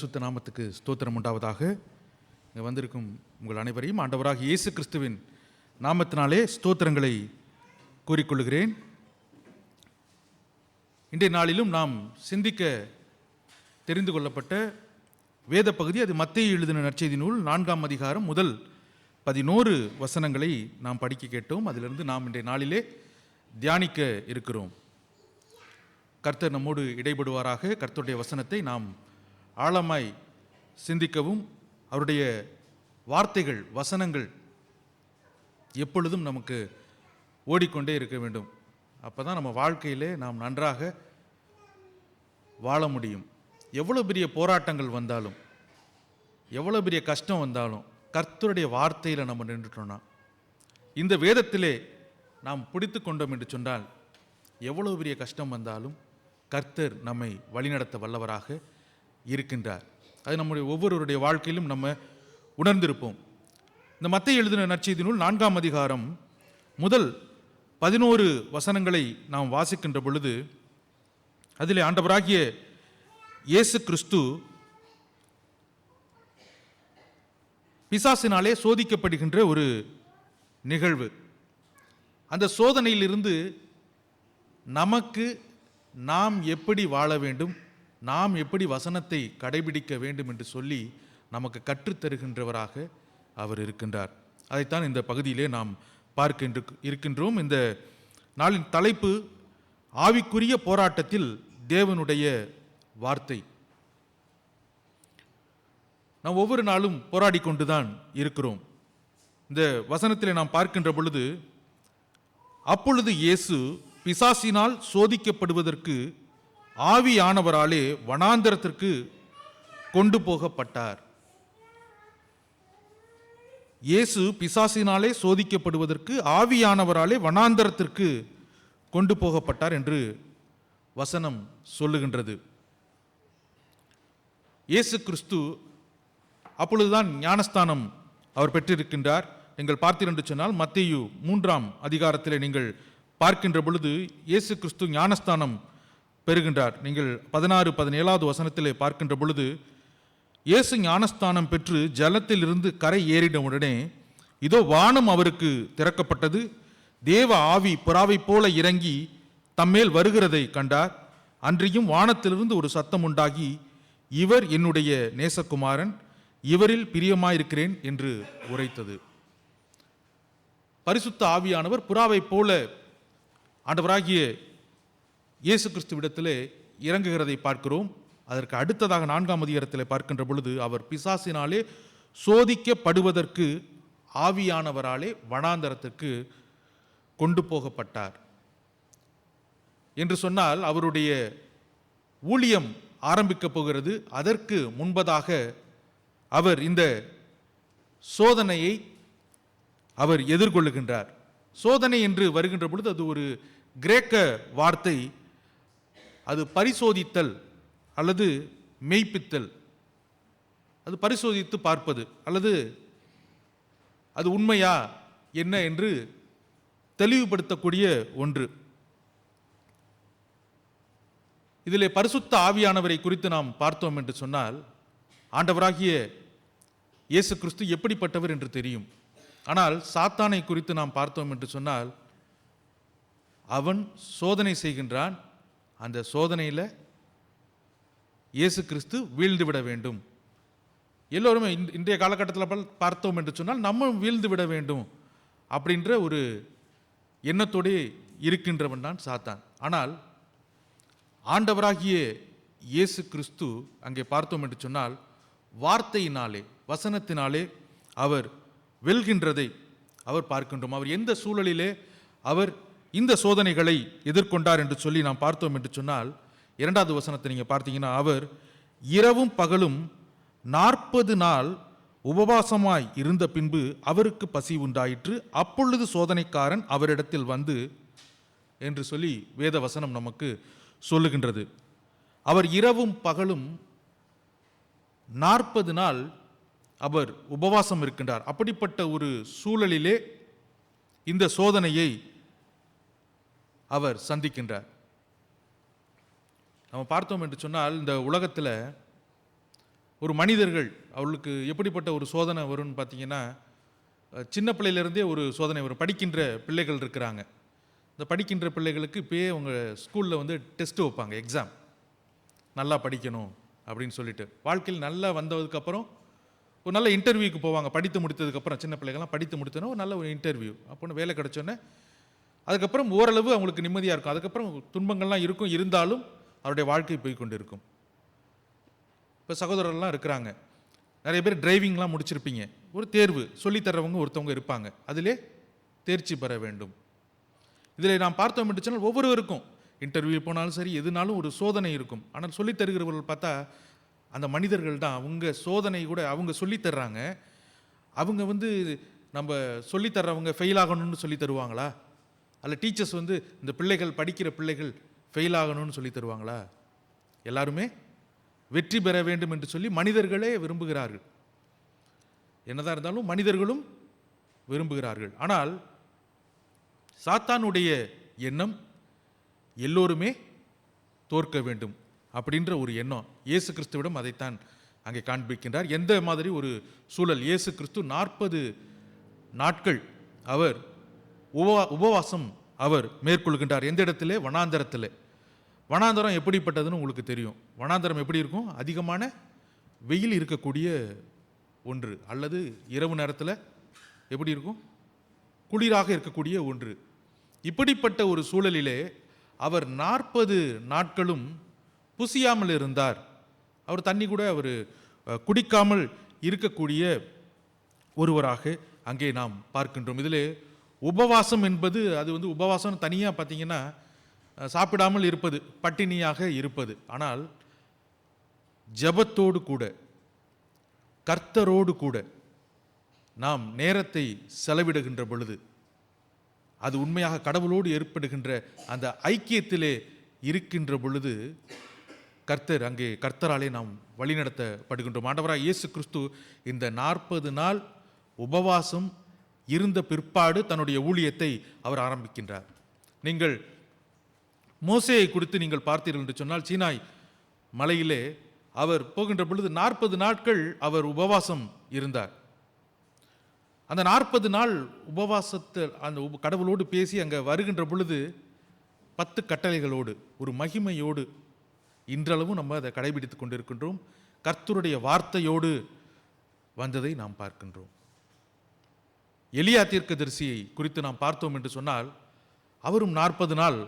சுத்த நாமத்துக்கு ஸ்தோத்திரம் உண்டாவதாக. இங்கே வந்திருக்கும் உங்கள் அனைவரையும் ஆண்டவராக இயேசு கிறிஸ்துவின் நாமத்தினாலே ஸ்தோத்திரங்களை கூறிக்கொள்கிறேன். இன்றைய நாளிலும் நாம் சிந்திக்க தெரிந்து கொள்ளப்பட்ட வேத பகுதி அது மத்தேயு எழுதின நற்செய்தி நூல் 4ஆம் அதிகாரம் முதல் 11 வசனங்களை நாம் படிக்க கேட்டோம். அதிலிருந்து நாம் இன்றைய நாளிலே தியானிக்க இருக்கிறோம். கர்த்தர் நம்மோடு இடைபடுவாராக. கர்த்தருடைய வசனத்தை நாம் ஆழமாய் சிந்திக்கவும், அவருடைய வார்த்தைகள் வசனங்கள் எப்பொழுதும் நமக்கு ஓடிக்கொண்டே இருக்க வேண்டும். அப்போ தான் நம்ம வாழ்க்கையிலே நாம் நன்றாக வாழ முடியும். எவ்வளோ பெரிய போராட்டங்கள் வந்தாலும், எவ்வளோ பெரிய கஷ்டம் வந்தாலும், கர்த்தருடைய வார்த்தையில் நம்ம நின்றுட்டோம்னா, இந்த வேதத்திலே நாம் பிடித்து கொண்டோம் என்று சொன்னால், எவ்வளோ பெரிய கஷ்டம் வந்தாலும் கர்த்தர் நம்மை வழிநடத்த வல்லவராக இருக்கின்றார். அது நம்முடைய ஒவ்வொருவருடைய வாழ்க்கையிலும் நம்ம உணர்ந்திருப்போம். இந்த மத்தேயு எழுதின நற்செய்தி நூல் 4ஆம் அதிகாரம் முதல் 11 வசனங்களை நாம் வாசிக்கின்ற பொழுது, அதிலே ஆண்டவராகிய இயேசு கிறிஸ்து பிசாசினாலே சோதிக்கப்படுகின்ற ஒரு நிகழ்வு. அந்த சோதனையிலிருந்து நமக்கு நாம் எப்படி வாழ வேண்டும், நாம் எப்படி வசனத்தை கடைபிடிக்க வேண்டும் என்று சொல்லி நமக்கு கற்றுத்தருகின்றவராக அவர் இருக்கின்றார். அதைத்தான் இந்த பகுதியிலே நாம் பார்க்க இருக்கின்றோம். இந்த நாளின் தலைப்பு ஆவிக்குரிய போராட்டத்தில் தேவனுடைய வார்த்தை. நாம் ஒவ்வொரு நாளும் போராடி கொண்டுதான் இருக்கிறோம். இந்த வசனத்திலே நாம் பார்க்கின்ற பொழுது, அப்பொழுது இயேசு பிசாசினால் சோதிக்கப்படுவதற்கு ஆவியானவராலே வனாந்தரத்திற்கு கொண்டு போகப்பட்டார். இயேசு பிசாசினாலே சோதிக்கப்படுவதற்கு ஆவியானவராலே வனாந்தரத்திற்கு கொண்டு போகப்பட்டார் என்று வசனம் சொல்லுகின்றது. இயேசு கிறிஸ்து அப்பொழுதுதான் ஞானஸ்தானம் அவர் பெற்றிருக்கின்றார். நீங்கள் பார்த்தீர்கள் என்று சொன்னால் மத்தேயு 3ஆம் அதிகாரத்தில் நீங்கள் பார்க்கின்ற பொழுது இயேசு கிறிஸ்து ஞானஸ்தானம் பெறுகின்றார். நீங்கள் 16-17 வசனத்திலே பார்க்கின்ற பொழுது, இயேசு ஞானஸ்தானம் பெற்று ஜலத்தில் இருந்து கரை ஏறின உடனே இதோ வானம் அவருக்கு திறக்கப்பட்டது. தேவ ஆவி புறாவை போல இறங்கி தம்மேல் வருகிறதை கண்டார். அன்றியும் வானத்திலிருந்து ஒரு சத்தம் உண்டாகி, இவர் என்னுடைய நேசகுமாரன், இவரில் பிரியமாயிருக்கிறேன் என்று உரைத்தது. பரிசுத்த ஆவியானவர் புறாவை போல ஆண்டவராகிய இயேசு கிறிஸ்துவிடத்திலே இறங்குகிறதை பார்க்கிறோம். அதற்கு அடுத்ததாக 4ஆம் அதிகாரத்தில் பார்க்கின்ற பொழுது, அவர் பிசாசினாலே சோதிக்கப்படுவதற்கு ஆவியானவராலே வனாந்தரத்திற்கு கொண்டு போகப்பட்டார் என்று சொன்னால், அவருடைய ஊழியம் ஆரம்பிக்க போகிறது. அதற்கு முன்பதாக அவர் இந்த சோதனையை அவர் எதிர்கொள்ளுகின்றார். சோதனை என்று வருகின்ற பொழுது அது ஒரு கிரேக்க வார்த்தை. அது பரிசோதித்தல் அல்லது மெய்ப்பித்தல், அது பரிசோதித்து பார்ப்பது, அல்லது அது உண்மையா என்ன என்று தெளிவுபடுத்தக்கூடிய ஒன்று. இதிலே பரிசுத்த ஆவியானவரை குறித்து நாம் பார்த்தோம் என்று சொன்னால், ஆண்டவராகிய இயேசு கிறிஸ்து எப்படிப்பட்டவர் என்று தெரியும். ஆனால் சாத்தானை குறித்து நாம் பார்த்தோம் என்று சொன்னால், அவன் சோதனை செய்கின்றான். அந்த சோதனையில் இயேசு கிறிஸ்து வீழ்ந்து விட வேண்டும். எல்லோருமே இன்றைய காலகட்டத்தில் பார்த்தோம் என்று சொன்னால் நம்ம வீழ்ந்து விட வேண்டும் அப்படின்ற ஒரு எண்ணத்தோடு இருக்கின்றவன் தான் சாத்தான். ஆனால் ஆண்டவராகிய இயேசு கிறிஸ்து அங்கே பார்த்தோம் என்று சொன்னால், வார்த்தையினாலே வசனத்தினாலே அவர் வெல்கின்றதை அவர் பார்க்கின்றோம். அவர் எந்த சூழலிலே அவர் இந்த சோதனைகளை எதிர்கொண்டார் என்று சொல்லி நாம் பார்த்தோம் என்று சொன்னால், 2வது வசனத்தை நீங்கள் பார்த்தீங்கன்னா, அவர் இரவும் பகலும் 40 நாள் உபவாசமாய் இருந்த பின்பு அவருக்கு பசி உண்டாயிற்று. அப்பொழுது சோதனைக்காரன் அவரிடத்தில் வந்து என்று சொல்லி வேத வசனம் நமக்கு சொல்லுகின்றது. அவர் இரவும் பகலும் 40 நாள் அவர் உபவாசம் இருக்கின்றார். அப்படிப்பட்ட ஒரு சூழலிலே இந்த சோதனையை அவர் சந்திக்கின்றார். நம்ம பார்த்தோம் என்று சொன்னால், இந்த உலகத்தில் ஒரு மனிதர்கள் அவளுக்கு எப்படிப்பட்ட ஒரு சோதனை வரும்னு பார்த்தீங்கன்னா, சின்ன பிள்ளையிலேருந்தே ஒரு சோதனை வரும். படிக்கின்ற பிள்ளைகள் இருக்கிறாங்க. இந்த படிக்கின்ற பிள்ளைகளுக்கு இப்போயே அவங்க ஸ்கூலில் வந்து டெஸ்ட்டு வைப்பாங்க, எக்ஸாம். நல்லா படிக்கணும் அப்படின்னு சொல்லிட்டு வாழ்க்கையில் நல்லா வந்ததுக்கப்புறம் ஒரு நல்ல இன்டர்வியூக்கு போவாங்க. படித்து முடித்ததுக்கப்புறம் சின்ன பிள்ளைகள்லாம் படித்து முடித்தோன்னா ஒரு நல்ல ஒரு இன்டர்வியூ அப்போன்னு வேலை கிடச்சோன்னே அதுக்கப்புறம் ஓரளவு அவங்களுக்கு நிம்மதியாக இருக்கும். அதுக்கப்புறம் துன்பங்கள்லாம் இருக்கும், இருந்தாலும் அவருடைய வாழ்க்கை போய் கொண்டு இருக்கும். இப்போ சகோதரர்லாம் இருக்கிறாங்க, நிறைய பேர் டிரைவிங்லாம் முடிச்சிருப்பீங்க. ஒரு தேர்வு சொல்லித்தர்றவங்க ஒருத்தவங்க இருப்பாங்க, அதிலே தேர்ச்சி பெற வேண்டும். இதில் நாம் பார்த்தோம் என்று சொன்னால் ஒவ்வொருவருக்கும் இன்டர்வியூ போனாலும் சரி எதுனாலும் ஒரு சோதனை இருக்கும். ஆனால் சொல்லித் தருகிறவர்கள் பார்த்தா அந்த மனிதர்கள் தான். அவங்க சோதனை கூட அவங்க சொல்லித்தர்றாங்க. அவங்க வந்து நம்ம சொல்லித்தர்றவங்க ஃபெயில் ஆகணும்னு சொல்லி தருவாங்களா? அல்ல டீச்சர்ஸ் வந்து இந்த பிள்ளைகள் படிக்கிற பிள்ளைகள் ஃபெயில் ஆகணும்னு சொல்லி தருவாங்களா? எல்லாருமே வெற்றி பெற வேண்டும் என்று சொல்லி மனிதர்களே விரும்புகிறார்கள். என்னதான் இருந்தாலும் மனிதர்களும் விரும்புகிறார்கள். ஆனால் சாத்தானுடைய எண்ணம் எல்லோருமே தோற்க வேண்டும் அப்படின்ற ஒரு எண்ணம். இயேசு கிறிஸ்துவிடம் அதைத்தான் அங்கே காண்பிக்கின்றார். எந்த மாதிரி ஒரு சூழல், இயேசு கிறிஸ்து 40 நாட்கள் அவர் உபவாசம் அவர் மேற்கொள்கின்றார். எந்த இடத்துல? வனாந்தரத்தில். வனாந்தரம் எப்படிப்பட்டதுன்னு உங்களுக்கு தெரியும். வனாந்தரம் எப்படி இருக்கும்? அதிகமான வெயில் இருக்கக்கூடிய ஒன்று, அல்லது இரவு நேரத்தில் எப்படி இருக்கும்? குளிராக இருக்கக்கூடிய ஒன்று. இப்படிப்பட்ட ஒரு சூழலிலே அவர் 40 நாட்களும் புசியாமல் இருந்தார். அவர் தண்ணி கூட அவர் குடிக்காமல் இருக்கக்கூடிய ஒருவராக அங்கே நாம் பார்க்கின்றோம். இதில் உபவாசம் என்பது அது வந்து உபவாசம் தனியாக பார்த்தீங்கன்னா சாப்பிடாமல் இருப்பது, பட்டினியாக இருப்பது. ஆனால் ஜெபத்தோடு கூட கர்த்தரோடு கூட நாம் நேரத்தை செலவிடுகின்ற பொழுது அது உண்மையாக கடவுளோடு ஏற்படுகின்ற அந்த ஐக்கியத்திலே இருக்கின்ற பொழுது கர்த்தராலே நாம் வழிநடத்தப்படுகின்றோம். ஆண்டவராக இயேசு கிறிஸ்து இந்த 40 நாள் உபவாசம் இருந்த பிற்பாடு தன்னுடைய ஊழியத்தை அவர் ஆரம்பிக்கின்றார். நீங்கள் மோசேயை குறித்து நீங்கள் பார்த்தீர்கள் என்று சொன்னால், சீனாய் மலையிலே அவர் போகின்ற பொழுது 40 நாட்கள் அவர் உபவாசம் இருந்தார். அந்த 40 நாள் உபவாசத்தில் அந்த கடவுளோடு பேசி அங்கே வருகின்ற பொழுது 10 கட்டளைகளோடு ஒரு மகிமையோடு இன்றளவும் நம்ம அதை கடைபிடித்து கொண்டிருக்கின்றோம். கர்த்தருடைய வார்த்தையோடு வந்ததை நாம் பார்க்கின்றோம். எலியா தீர்க்கதரிசியை குறித்து நாம் பார்த்தோம் என்று சொன்னால், அவரும் 40 நாள்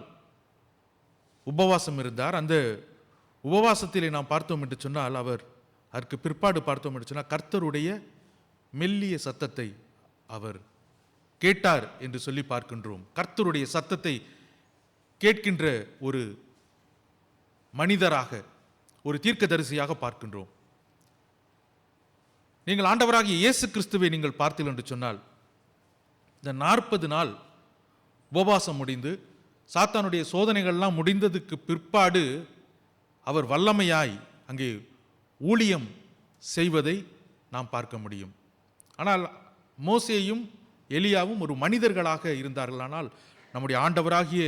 உபவாசம் இருந்தார். அந்த உபவாசத்திலே நாம் பார்த்தோம் என்று சொன்னால், அவர் அதற்கு பிற்பாடு பார்த்தோம் என்று சொன்னால் கர்த்தருடைய மெல்லிய சத்தத்தை அவர் கேட்டார் என்று சொல்லி பார்க்கின்றோம். கர்த்தருடைய சத்தத்தை கேட்கின்ற ஒரு மனிதராக, ஒரு தீர்க்கதரிசியாக பார்க்கின்றோம். நீங்கள் ஆண்டவராகிய இயேசு கிறிஸ்துவை நீங்கள் பார்த்தீர்கள் என்று சொன்னால், இந்த 40 நாள் உபவாசம் முடிந்து சாத்தானுடைய சோதனைகள்லாம் முடிந்ததுக்கு பிற்பாடு அவர் வல்லமையாய் அங்கே ஊழியம் செய்வதை நாம் பார்க்க முடியும். ஆனால் மோசேயும் எலியாவும் ஒரு மனிதர்களாக இருந்தார்கள். ஆனால் நம்முடைய ஆண்டவராகிய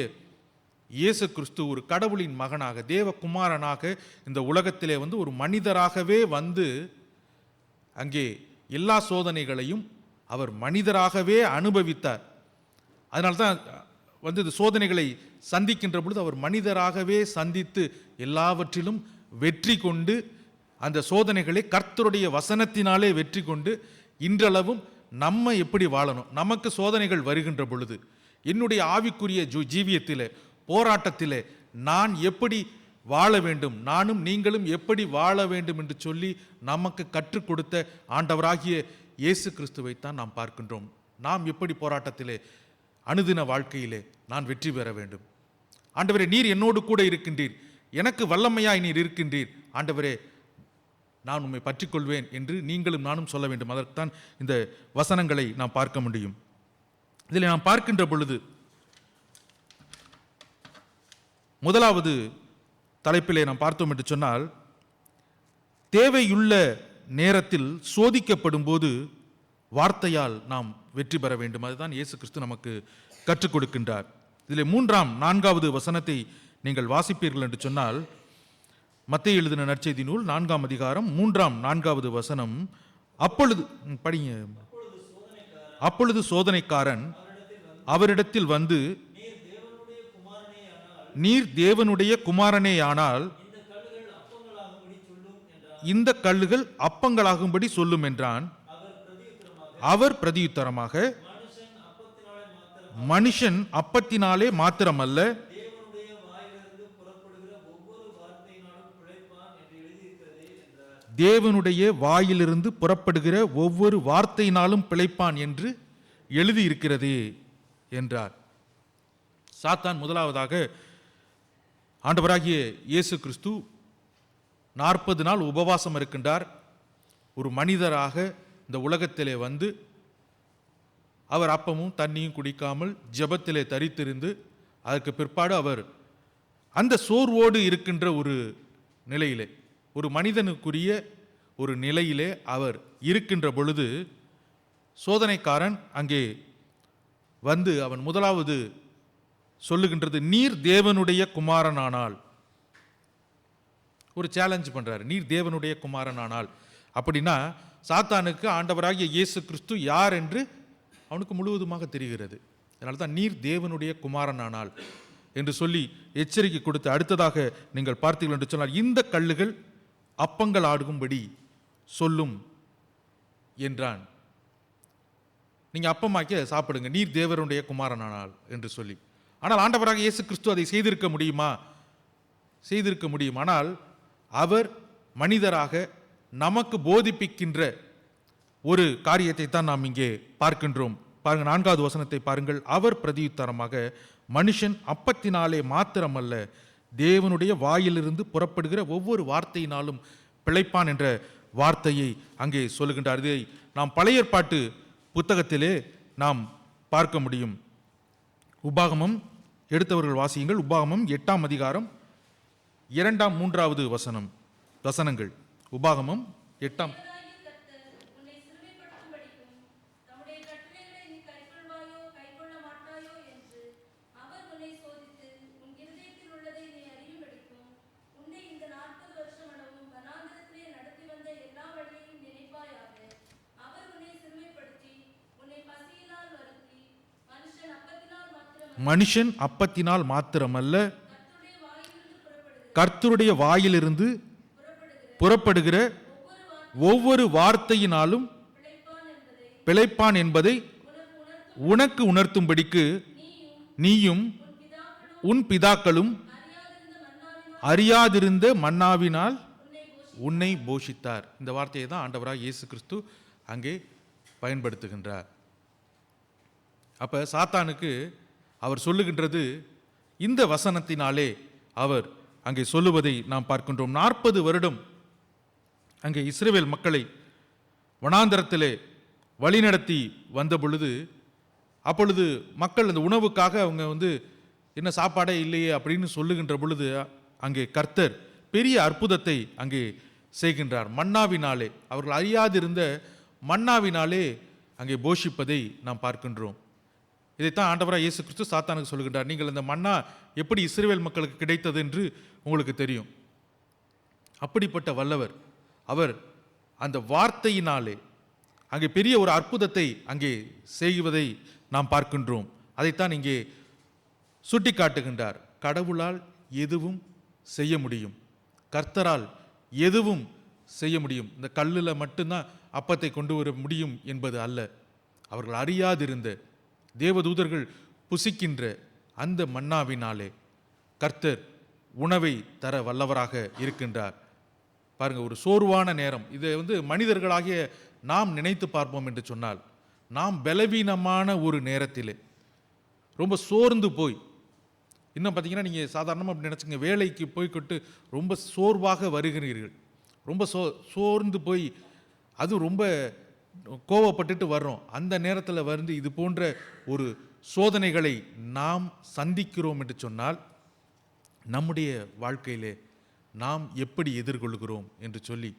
இயேசு கிறிஸ்து ஒரு கடவுளின் மகனாக, தேவகுமாரனாக இந்த உலகத்திலே வந்து ஒரு மனிதராகவே வந்து அங்கே எல்லா சோதனைகளையும் அவர் மனிதராகவே அனுபவித்தார். அதனால்தான் வந்து இந்த சோதனைகளை சந்திக்கின்ற பொழுது அவர் மனிதராகவே சந்தித்து எல்லாவற்றிலும் வெற்றி கொண்டு அந்த சோதனைகளை கர்த்தருடைய வசனத்தினாலே வெற்றி கொண்டு இன்றளவும் நம்ம எப்படி வாழணும், நமக்கு சோதனைகள் வருகின்ற பொழுது என்னுடைய ஆவிக்குரிய ஜீவியத்திலே போராட்டத்திலே நான் எப்படி வாழ வேண்டும், நானும் நீங்களும் எப்படி வாழ வேண்டும் என்று சொல்லி நமக்கு கற்றுக் கொடுத்த ஆண்டவராகிய இயேசு கிறிஸ்துவைத்தான் நாம் பார்க்கின்றோம். நாம் எப்படி போராட்டத்திலே அனுதின வாழ்க்கையிலே நான் வெற்றி பெற வேண்டும். ஆண்டவரே, நீர் என்னோடு கூட இருக்கின்றீர், எனக்கு வல்லமையாய் நீர் இருக்கின்றீர், ஆண்டவரே நான் உம்மை பற்றிக்கொள்வேன் என்று நீங்களும் நானும் சொல்ல வேண்டும். அதற்குத்தான் இந்த வசனங்களை நாம் பார்க்க முடியும். இதில் நாம் பார்க்கின்ற பொழுது முதலாவது தலைப்பிலே நாம் பார்த்தோம் என்று சொன்னால், தேவையுள்ள நேரத்தில் சோதிக்கப்படும் போது வார்த்தையால் நாம் வெற்றி பெற வேண்டும். அதுதான் இயேசு கிறிஸ்து நமக்கு கற்றுக் கொடுக்கின்றார். இதில் 4வது வசனத்தை நீங்கள் வாசிப்பீர்கள் என்று சொன்னால், மத்தேயு எழுதின நற்செய்தி நூல் 4ஆம் அதிகாரம் 3-4வது வசனம். அப்பொழுது படிங்க. அப்பொழுது சோதனைக்காரன் அவரிடத்தில் வந்து, நீர் தேவனுடைய குமாரனேயானால் இந்த கல்லுகள் அப்பங்களாகும்படி சொல்லும் என்றான். அவர் பிரதியுத்தரமாக, மனுஷன் அப்பத்தினாலே மாத்திரமல்ல தேவனுடைய வாயிலிருந்து புறப்படுகிற ஒவ்வொரு வார்த்தையினாலும் பிழைப்பான் என்று எழுதியிருக்கிறதே என்றார். சாத்தான் முதலாவதாக ஆண்டவராகிய இயேசு கிறிஸ்து 40 நாள் உபவாசம் இருக்கின்றார். ஒரு மனிதராக இந்த உலகத்திலே வந்து அவர் அப்பமும் தண்ணியும் குடிக்காமல் ஜெபத்திலே தரித்திருந்து, அதற்கு பிற்பாடு அவர் அந்த சோர்வோடு இருக்கின்ற ஒரு நிலையிலே, ஒரு மனிதனுக்குரிய ஒரு நிலையிலே அவர் இருக்கின்ற பொழுது சோதனைக்காரன் அங்கே வந்து அவன் முதலாவது சொல்லுகின்றது, நீர் தேவனுடைய குமாரனானால். ஒரு சேலஞ்ச் பண்றாரு, நீர் தேவனுடைய குமாரனானால். அப்படின்னா சாத்தானுக்கு ஆண்டவராகிய இயேசு கிறிஸ்து யார் என்று அவனுக்கு முழுவதுமாக தெரிகிறது. அதனால தான் நீர் தேவனுடைய குமாரனானால் என்று சொல்லி எச்சரிக்கை கொடுத்து, அடுத்ததாக நீங்கள் பார்த்தீர்கள் என்று சொன்னால், இந்த கல்லுகள் அப்பங்கள் ஆடுகும்படி சொல்லும் என்றான். நீங்க அப்பமாக்கி சாப்பிடுங்க, நீர் தேவனுடைய குமாரனானால் என்று சொல்லி. ஆனால் ஆண்டவராக இயேசு கிறிஸ்து அதை செய்திருக்க முடியுமா? செய்திருக்க முடியும். ஆனால் அவர் மனிதராக நமக்கு போதிப்பிக்கின்ற ஒரு காரியத்தை தான் நாம் இங்கே பார்க்கின்றோம். பாருங்க, 4வது வசனத்தை பாருங்கள். அவர் பிரதியுத்தரமாக, மனுஷன் அப்பத்தினாலே மாத்திரமல்ல தேவனுடைய வாயிலிருந்து புறப்படுகிற ஒவ்வொரு வார்த்தையினாலும் பிழைப்பான் என்ற வார்த்தையை அங்கே சொல்லுகின்றார். இதை நாம் பழைய ஏற்பாட்டு புத்தகத்திலே நாம் பார்க்க முடியும். உபாகமம் எடுத்தவர்கள் வாசியுங்கள். உபாகமம் 8ஆம் அதிகாரம் 2-3வது வசனங்கள். உபாகமம் 8ஆம். மனுஷன் அப்பத்தினால் மாத்திரமல்ல கர்த்தருடைய வாயிலிருந்து புறப்படுகிற ஒவ்வொரு வார்த்தையினாலும் பிழைப்பான் என்பதை உனக்கு உணர்த்தும்படிக்கு நீயும் உன் பிதாக்களும் அறியாதிருந்த மன்னாவினால் உன்னை போஷித்தார். இந்த வார்த்தையை தான் ஆண்டவராக இயேசு கிறிஸ்து அங்கே பயன்படுத்துகின்றார். அப்ப சாத்தானுக்கு அவர் சொல்லுகின்றது இந்த வசனத்தினாலே அவர் அங்கே சொல்லுவதை நாம் பார்க்கின்றோம். 40 வருடம் அங்கே இஸ்ரவேல் மக்களை வனாந்தரத்திலே வழிநடத்தி வந்த பொழுது, அப்பொழுது மக்கள் அந்த உணவுக்காக அவங்க என்ன சாப்பாடே இல்லையே அப்படின்னு சொல்லுகின்ற பொழுது, அங்கே கர்த்தர் பெரிய அற்புதத்தை அங்கே செய்கின்றார். மன்னாவினாலே, அவர்கள் அறியாதிருந்த மன்னாவினாலே அங்கே போஷிப்பதை நாம் பார்க்கின்றோம். இதைத்தான் ஆண்டவராக இயேசு கிறிஸ்து சாத்தானுக்கு சொல்லுகின்றார். நீங்கள் அந்த மன்னா எப்படி இஸ்ரவேல் மக்களுக்கு கிடைத்தது என்று உங்களுக்கு தெரியும். அப்படிப்பட்ட வல்லவர் அவர் அந்த வார்த்தையினாலே அங்கே பெரிய ஒரு அற்புதத்தை அங்கே செய்வதை நாம் பார்க்கின்றோம். அதைத்தான் இங்கே சுட்டி காட்டுகின்றார். கடவுளால் எதுவும் செய்ய முடியும், கர்த்தரால் எதுவும் செய்ய முடியும். இந்த கல்லில் மட்டும்தான் அப்பத்தை கொண்டு வர முடியும் என்பது அல்ல. அவர்கள் அறியாதிருந்த தேவதூதர்கள் புசிக்கின்ற அந்த மன்னாவினாலே கர்த்தர் உணவை தர வல்லவராக இருக்கின்றார். பாருங்க, ஒரு சோர்வான நேரம். இதை மனிதர்களாகிய நாம் நினைத்து பார்ப்போம் என்று சொன்னால், நாம் பலவீனமான ஒரு நேரத்திலே ரொம்ப சோர்ந்து போய், இன்னும் பார்த்தீங்கன்னா நீங்கள் சாதாரணமாக அப்படி நினச்சிங்க, வேலைக்கு போய்கிட்டு ரொம்ப சோர்வாக வருகிறீர்கள், ரொம்ப சோர்ந்து போய் அது ரொம்ப கோவப்பட்டுட்டு வர்றோம். அந்த நேரத்தில் இது போன்ற ஒரு சோதனைகளை நாம் சந்திக்கிறோம் என்று சொன்னால், நம்முடைய வாழ்க்கையிலே நாம் எப்படி எதிர்கொள்கிறோம் என்று சொல்லி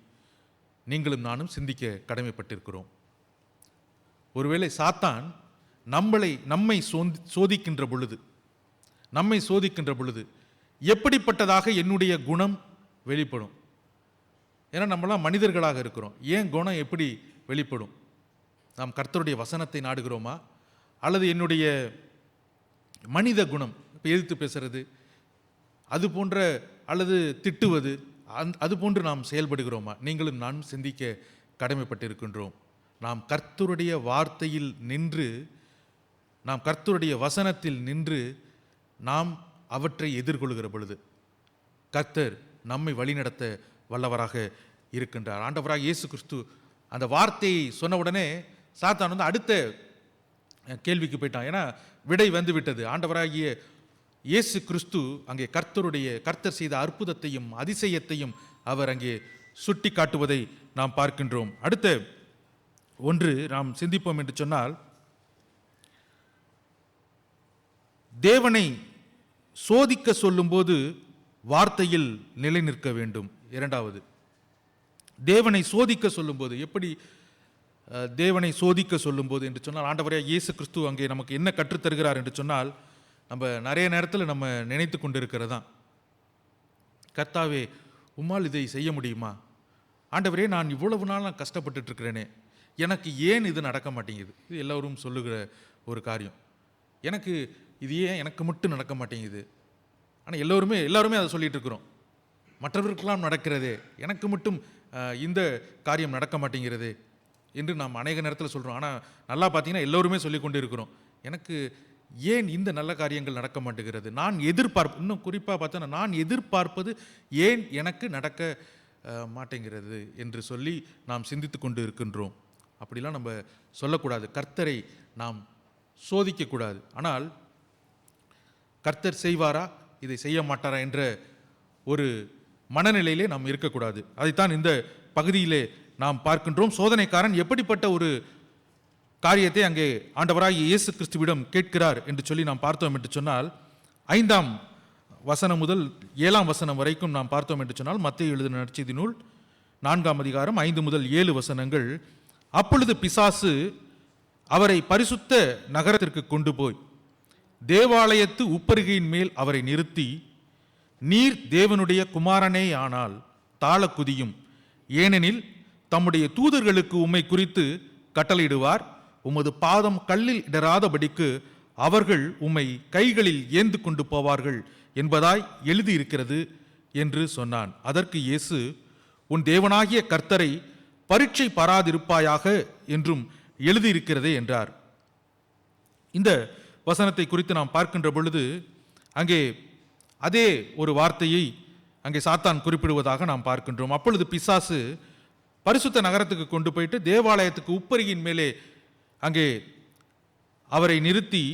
நீங்களும் நானும் சிந்திக்க கடமைப்பட்டிருக்கிறோம். ஒருவேளை சாத்தான் நம்மை சோதிக்கின்ற பொழுது எப்படிப்பட்டதாக என்னுடைய குணம் வெளிப்படும். ஏன்னா நம்மளாம் மனிதர்களாக இருக்கிறோம். ஏன் குணம் எப்படி வெளிப்படும்? நாம் கர்த்தருடைய வசனத்தை நாடுகிறோமா, அல்லது என்னுடைய மனித குணம், இப்போ எதிர்த்து பேசுறது அது போன்ற, அல்லது திட்டுவது, அது போன்று நாம் செயல்படுகிறோமா? நீங்களும் நான் சிந்திக்க கடமைப்பட்டிருக்கின்றோம். நாம் கர்த்தருடைய வார்த்தையில் நின்று, நாம் கர்த்தருடைய வசனத்தில் நின்று நாம் அவற்றை எதிர்கொள்கிற பொழுது கர்த்தர் நம்மை வழிநடத்த வல்லவராக இருக்கின்றார். ஆண்டவராக இயேசு கிறிஸ்து அந்த வார்த்தையை சொன்ன உடனே சாத்தான் வந்து அடுத்த கேள்விக்கு போயிட்டான். ஏன்னா விடை வந்து விட்டது. ஆண்டவராகிய இயேசு கிறிஸ்து அங்கே கர்த்தர் செய்த அற்புதத்தையும் அதிசயத்தையும் அவர் அங்கே சுட்டி காட்டுவதை நாம் பார்க்கின்றோம். அடுத்த ஒன்று நாம் சிந்திப்போம் என்று சொன்னால், தேவனை சோதிக்க சொல்லும்போது வார்த்தையில் நிலை நிற்க வேண்டும். இரண்டாவது, தேவனை சோதிக்க சொல்லும்போது, எப்படி தேவனை சோதிக்க சொல்லும்போது என்று சொன்னால், ஆண்டவராகிய இயேசு கிறிஸ்து அங்கே நமக்கு என்ன கற்றுத்தருகிறார் என்று சொன்னால், நம்ம நிறைய நேரத்தில் நம்ம நினைத்து கொண்டு இருக்கிறதான், கர்த்தாவே உம்மால் இதை செய்ய முடியுமா? ஆண்டவரே, நான் இவ்வளவு நாள் நான் கஷ்டப்பட்டுட்டு இருக்கிறேனே, எனக்கு ஏன் இது நடக்க மாட்டேங்குது? இது எல்லோரும் சொல்லுகிற ஒரு காரியம். எனக்கு இது ஏன் எனக்கு மட்டும் நடக்க மாட்டேங்குது? ஆனால் எல்லாருமே அதை சொல்லிட்டு இருக்கிறோம். மற்றவர்களுக்கெல்லாம் நடக்கிறதே, எனக்கு மட்டும் இந்த காரியம் நடக்க மாட்டேங்கிறது என்று நாம் அநேக நேரத்தில் சொல்கிறோம். ஆனால் நல்லா பார்த்தீங்கன்னா எல்லோருமே சொல்லி கொண்டு இருக்கிறோம், எனக்கு ஏன் இந்த நல்ல காரியங்கள் நடக்க மாட்டேங்கிறது? நான் இன்னும் குறிப்பாக பார்த்தா நான் எதிர்பார்ப்பது ஏன் எனக்கு நடக்க மாட்டேங்கிறது என்று சொல்லி நாம் சிந்தித்து கொண்டு இருக்கின்றோம். அப்படிலாம் நம்ம சொல்லக்கூடாது. கர்த்தரை நாம் சோதிக்கக்கூடாது. ஆனால் கர்த்தர் செய்வாரா, இதை செய்ய மாட்டாரா என்ற ஒரு மனநிலையிலே நாம் இருக்கக்கூடாது. அதைத்தான் இந்த பகுதியிலே நாம் பார்க்கின்றோம். சோதனைக்காரன் எப்படிப்பட்ட ஒரு காரியத்தை அங்கே ஆண்டவராகிய இயேசு கிறிஸ்துவிடம் கேட்கிறார் என்று சொல்லி நாம் பார்த்தோம் என்று சொன்னால், 5ஆம் வசனம் முதல் 7ஆம் வசனம் வரைக்கும் நாம் பார்த்தோம் என்று சொன்னால், மத்தேயு எழுதின நற்செய்தி நூல் 4ஆம் அதிகாரம் 5 முதல் 7 வசனங்கள். அப்பொழுது பிசாசு அவரை பரிசுத்த நகரத்திற்கு கொண்டு போய் தேவாலயத்து உப்பருகையின் மேல் அவரை நிறுத்தி, நீர் தேவனுடைய குமாரனே ஆனால் தாழ குதியும், ஏனெனில் தம்முடைய தூதர்களுக்கு உம்மை குறித்து கட்டளையிடுவார், உமது பாதம் கல்லில் இடராதபடிக்கு அவர்கள் உம்மை கைகளில் ஏந்து கொண்டு போவார்கள் என்பதாய் எழுதியிருக்கிறது என்று சொன்னான். அதற்கு இயேசு, உன் தேவனாகிய கர்த்தரை பரீட்சை பாராதிருப்பாயாக என்றும் எழுதியிருக்கிறதே என்றார். இந்த வசனத்தை குறித்து நாம் பார்க்கின்ற பொழுது அங்கே அதே ஒரு வார்த்தையை அங்கே சாத்தான் குறிப்பிடுவதாக நாம் பார்க்கின்றோம். அப்பொழுது பிசாசு பரிசுத்த நகரத்துக்கு கொண்டு போயிட்டு தேவாலயத்துக்கு உப்பரியின் மேலே அங்கே அவரை நிறுத்தி,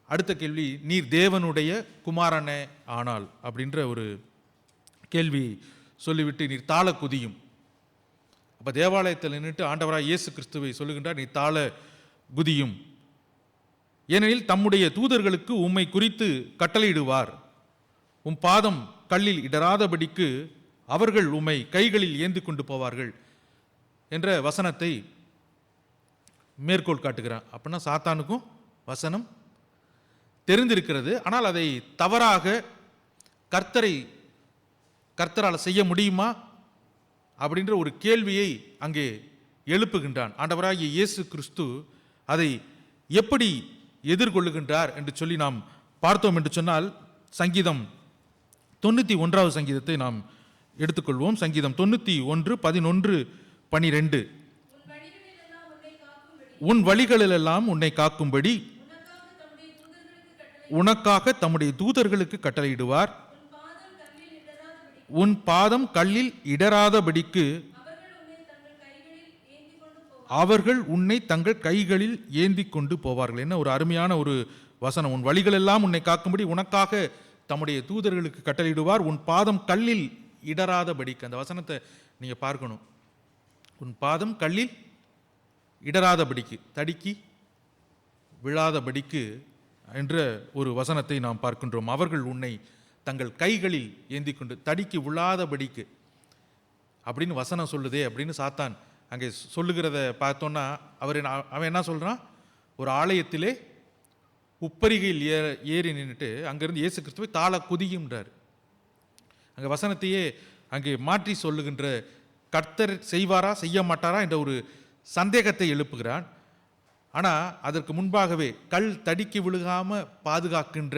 அடுத்த கேள்வி, நீர் தேவனுடைய குமாரனே ஆனால் அப்படின்ற ஒரு கேள்வி சொல்லிவிட்டு, நீர் தாழ குதியும். அப்போ தேவாலயத்தில் நின்றுட்டு ஆண்டவராய் இயேசு கிறிஸ்துவை சொல்லுகின்றார், நீ தாழ குதியும், ஏனெனில் தம்முடைய தூதர்களுக்கு உம்மை குறித்து கட்டளையிடுவார், உம் பாதம் கல்லில் இடராதபடிக்கு அவர்கள் உம்மை கைகளில் ஏந்தி கொண்டு போவார்கள் என்ற வசனத்தை மேற்கோள் காட்டுகிறான். அப்படின்னா சாத்தானுக்கும் வசனம் தெரிந்திருக்கிறது. ஆனால் அதை தவறாக கர்த்தரால் செய்ய முடியுமா அப்படின்ற ஒரு கேள்வியை அங்கே எழுப்புகின்றான். ஆண்டவராகிய இயேசு கிறிஸ்து அதை எப்படி எதிர்கொள்ளுகின்றார் என்று சொல்லி நாம் பார்த்தோம் என்று சொன்னால், சங்கீதம் 91வது சங்கீதத்தை நாம் எடுத்துக்கொள்வோம். சங்கீதம் 91, 11, 12. உன் வழிகளிலெல்லாம் உன்னை காக்கும்படி உனக்காக தம்முடைய தூதர்களுக்கு கட்டளையிடுவார், உன் பாதம் கல்லில் இடராதபடிக்கு அவர்கள் உன்னை தங்கள் கைகளில் ஏந்தி கொண்டு போவார்கள். என்ன ஒரு அருமையான ஒரு வசனம். உன் வழிகளெல்லாம் உன்னை காக்கும்படி உனக்காக தம்முடைய தூதர்களுக்கு கட்டளையிடுவார், உன் பாதம் கல்லில் இடராதபடிக்கு. அந்த வசனத்தை நீங்கள் பார்க்கணும். உன் பாதம் கல்லில் இடராதபடிக்கு, தடுக்கி விழாதபடிக்கு என்ற ஒரு வசனத்தை நாம் பார்க்கின்றோம். அவர்கள் உன்னை தங்கள் கைகளில் ஏந்தி கொண்டு, தடுக்கி விழாதபடிக்கு அப்படின்னு வசனம் சொல்லுதே அப்படின்னு சாத்தான் அங்கே சொல்லுகிறத பார்த்தோன்னா, அவன் என்ன சொல்கிறான், ஒரு ஆலயத்திலே உப்பரிகையில் ஏறி நின்றுட்டு அங்கேருந்து இயேசு கிறிஸ்துவை தாழ குதியும்ன்றார். அங்கே வசனத்தையே அங்கே மாற்றி சொல்லுகின்ற கர்த்தர் செய்வாரா செய்ய மாட்டாரா என்ற ஒரு சந்தேகத்தை எழுப்புகிறான். ஆனால் அதற்கு முன்பாகவே கல் தடிக்கு விழுகாம பாதுகாக்கின்ற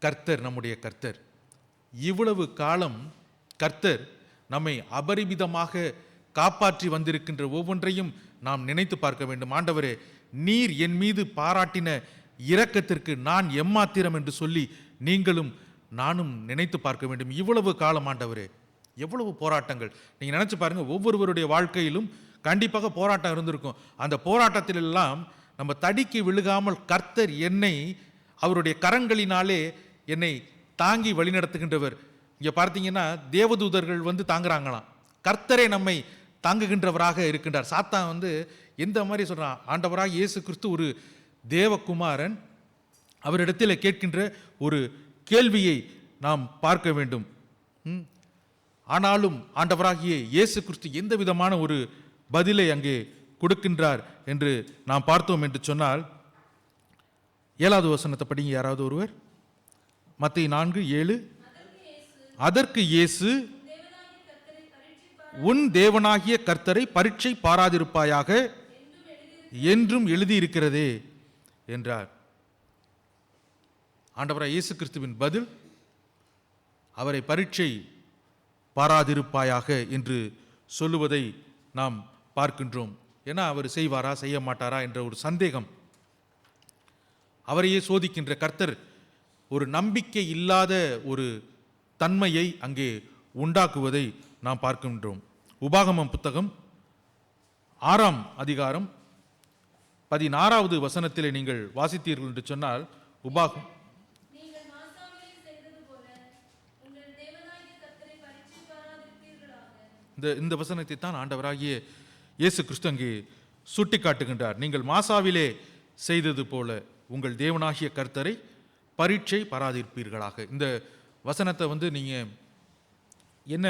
கர்த்தர் நம்முடைய கர்த்தர். இவ்வளவு காலம் கர்த்தர் நம்மை அபரிமிதமாக காப்பாற்றி வந்திருக்கின்ற ஒவ்வொன்றையும் நாம் நினைத்து பார்க்க வேண்டும். ஆண்டவரே, நீர் என் மீது பாராட்டின இரக்கத்திற்கு நான் எம்மாத்திரம் என்று சொல்லி நீங்களும் நானும் நினைத்து பார்க்க வேண்டும். இவ்வளவு காலம் ஆண்டவரே, எவ்வளவு போராட்டங்கள். நீங்கள் நினச்சி பாருங்கள், ஒவ்வொருவருடைய வாழ்க்கையிலும் கண்டிப்பாக போராட்டம் இருந்திருக்கும். அந்த போராட்டத்திலெல்லாம் நம்ம தடிக்கு விழுகாமல் கர்த்தர் என்னை அவருடைய கரங்களினாலே என்னை தாங்கி வழிநடத்துகின்றவர். இங்கே பார்த்தீங்கன்னா தேவதூதர்கள் வந்து தாங்குறாங்களாம், கர்த்தரே நம்மை தாங்குகின்றவராக இருக்கின்றார். சாத்தான் வந்து எந்த மாதிரி சொல்கிறான், ஆண்டவராக இயேசு கிறிஸ்து ஒரு தேவகுமாரன், அவரிடத்தில் கேட்கின்ற ஒரு கேள்வியை நாம் பார்க்க வேண்டும். ஆனாலும் ஆண்டவராகிய இயேசு கிறிஸ்து எந்த விதமான ஒரு பதிலை அங்கே கொடுக்கின்றார் என்று நாம் பார்த்தோம் என்று சொன்னால், 7வது வசனத்தை படிங்க யாராவது ஒருவர். மத்தேயு 4:7. அதற்கு இயேசு, உன் தேவனாகிய கர்த்தரை பரீட்சை பாராதிருப்பாயாக என்றும் எழுதியிருக்கிறதே என்றார். ஆண்டவராய் இயேசு கிறிஸ்துவின் பதில், அவரை பரீட்சை பாராதிருப்பாயாக என்று சொல்லுவதை நாம் பார்க்கின்றோம். ஏன்னா அவர் செய்வாரா செய்ய மாட்டாரா என்ற ஒரு சந்தேகம். அவரையே சோதிக்கின்ற கர்த்தர் ஒரு நம்பிக்கை இல்லாத ஒரு தன்மையை அங்கே உண்டாக்குவதை நாம் பார்க்கின்றோம். உபாகமம் புத்தகம் 6ஆம் அதிகாரம் 16வது வசனத்திலே நீங்கள் வாசித்தீர்கள் என்று சொன்னால், உபாகம் இந்த வசனத்தை தான் ஆண்டவராகிய இயேசு கிறிஸ்து அங்கே சுட்டி காட்டுகின்றார். நீங்கள் மாசாவிலே செய்தது போல உங்கள் தேவனாகிய கர்த்தரை பரீட்சை பாராதிருப்பீர்களாக. இந்த வசனத்தை வந்து நீங்கள் என்ன,